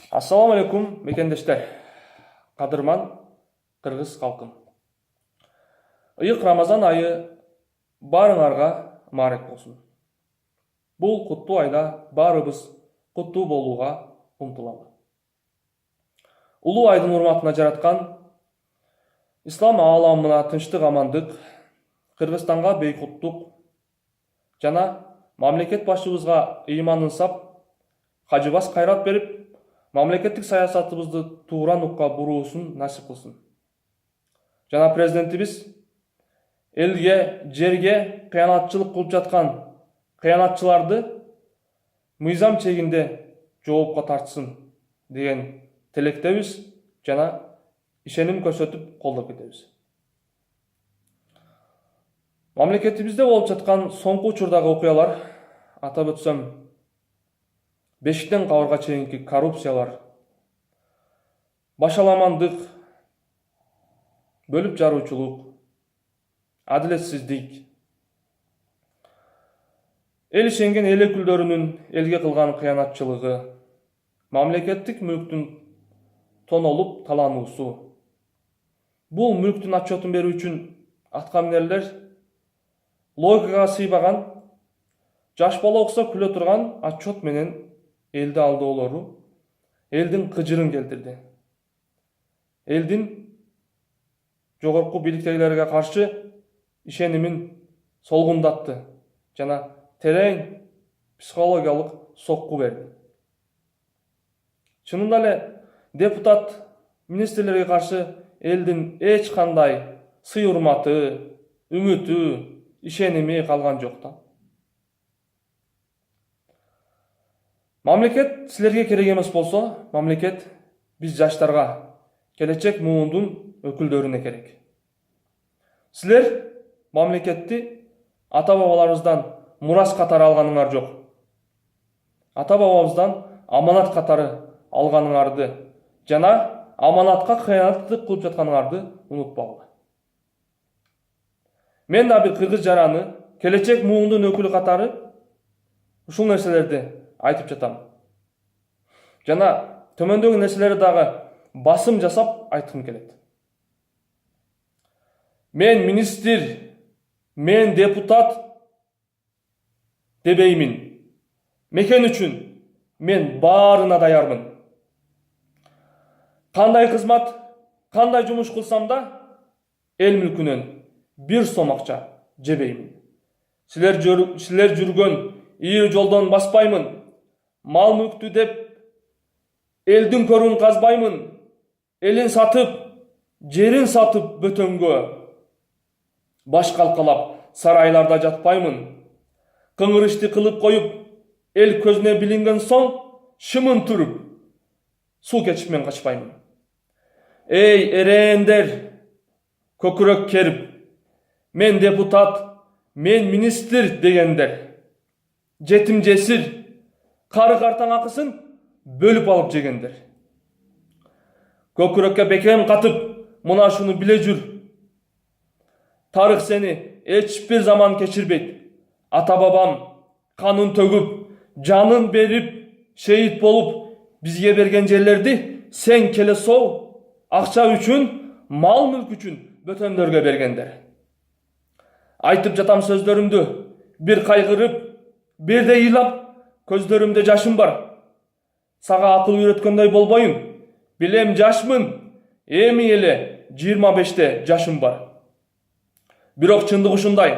Ассаламу алейкум, мекендештер. Кадырман кыргыз калкым. Ыйык Рамазан айы барыңарга маарет болсун. Бул куттуу айда баарыбыз куттуу болууга умтулалы. Улуу айдын урматына жараткан ислам ааламына тынчтык, амандык, Кыргызстанга бейкуттук жана мамлекет башчыбызга ыйманын сап, кажыбас кайрат берип, мамлекеттик саясатыбызды туура нукка буруусун насип кылсын. Жана президентибиз элге, жерге кыянатчылык кылып жаткан кыянатчыларды мыйзам чегинде жоопко тартсын деген тилектебиз жана ишеним көрсөтүп колдоп кетебиз. Мамлекетибизде болуп жаткан соңку учурдагы окуялар, атап өтсөм, бешиктен кабырга чейинки коррупциялар, башаламандык, бөлүп жаруучулук, адилетсиздик, эл ишенген эл өкүлдөрүнүн элге кылган кыянатчылыгы, мамлекеттик мүлктүн тонолуп талануусу. Бул мүлктүн отчетун берүү үчүн аткаминерлер логикага сыйбаган, жаш бала окса күлө турган отчет менен элди алдоолору элдин кыжырын келтирди. Элдин жогорку бийликтегилерге каршы ишенимин солгундатты жана терең психологиялык сокку берди. Чынында эле депутат, министрлерге каршы элдин эч кандай сый урматы, үмүтү, ишеними калган жок да. Мамлекет силерге керек эмес болсо, мамлекет биз жаштарга, келечек муундун өкүлдөрүнө керек. Силер мамлекетти ата бабаларыбыздан мурас катары алганыңар жок. Ата бабабыздан аманат катары алганыңарды жана аманатка кыянаттык кылып жатканыңарды унутпагыла. Мен да бир кыргыз жараны, келечек муундун өкүлү катары ушул нерселерди айтып жатам. Жана төмөндөгү нерселерди дагы басым жасап айткым келет. Мен министр, мен депутат дебеймин. Мекен үчүн мен баарына даярмын. Кандай кызмат, кандай жумуш кылсам да эл мүлкүнөн бир сом акча жебеймин. Силер жүргөн ийүү жолдон баспаймын. Мал мүлктү деп элдин көрүн казбаймын. Элин сатып, жерин сатып бөтөнгө баш калкалап сарайларда жатпаймын. Кыңыр ишти кылып коюп, эл көзүнө билинген соң шымын туруп, суу кечип мен качпаймын. Эй эреендер, көкүрөк керип, мен депутат, мен министр дегендер, жетим жесир, кары картаң акысын бөлүп алып жегендер. Көкүрөккө бекем катып, мына ушуну биле жүр. Тарых сени эч бир заман кечирбейт. Ата бабам канын төгүп, жанын берип, шейит болуп, бизге берген жерлерди сен келе сол, акча үчүн, мал мүлк үчүн бөтөндөргө бергендер. Айтып жатам сөздөрүмдү, бир кайгырып, бирде ыйлап, көздөрүмдө жашым бар. Сага акыл үйрөткөндөй болбойм, билем жашмын, эми эле 25те жашым бар. Бирок чындык ушундай.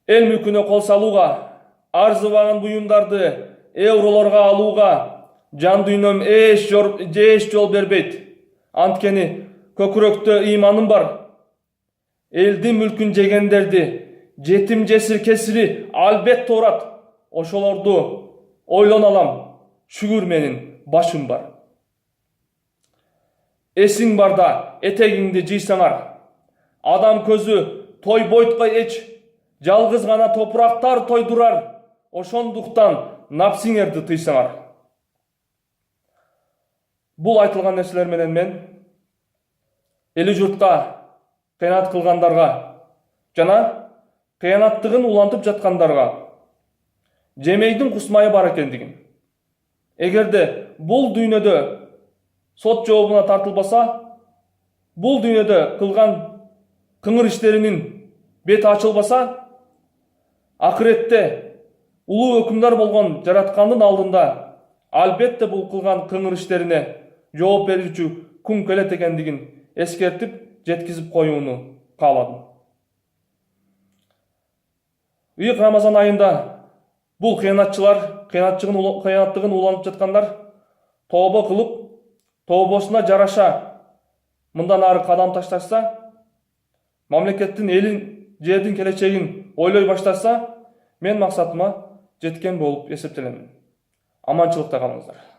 Эл мүлкүнө кол салууга, арзыбаган буюмдарды евролорго алууга жан дүйнөм эч жол бербейт. Анткени көкүрөктө ыйманым бар. Элдин мүлкүн жегендерди, жетим жесир кесири албетте урат. Ошолорду ойлоно алам. Шүгүр менин башым бар. Эсиң барда этегиңди жыйсаңар. Адам көзү той бойтко эч, жалгыз гана топурактар тойдурар. Ошондуктан напсиңерди тыйсаңар. Бул айтылган нерселер менен мен эли журтка кыянат кылгандарга жана кыянаттыгын улантып жаткандарга жемейдин кусмайы бар экендигин, Эгерде бул дүйнөдө сот жообуна тартылбаса, бул дүйнөдө кылган кыңыр иштеринин бети ачылбаса, акыретте улуу өкүмдар болгон жараткандын алдында албетте бул кылган кыңыр иштерине жооп берүүчү күн келет экендигин эскертип жеткизип коюуну кааладым. Ыйык Рамазан айында бул кыянатчылар, кыянаттыгын уланып жаткандар тообо кылып, тообосуна жараша мындан ары кадам ташташса, мамлекеттин, элин, жердин келечегин ойлой баштаса, мен максатыма жеткен болуп эсептелем. Аманчылыкта калыңыздар.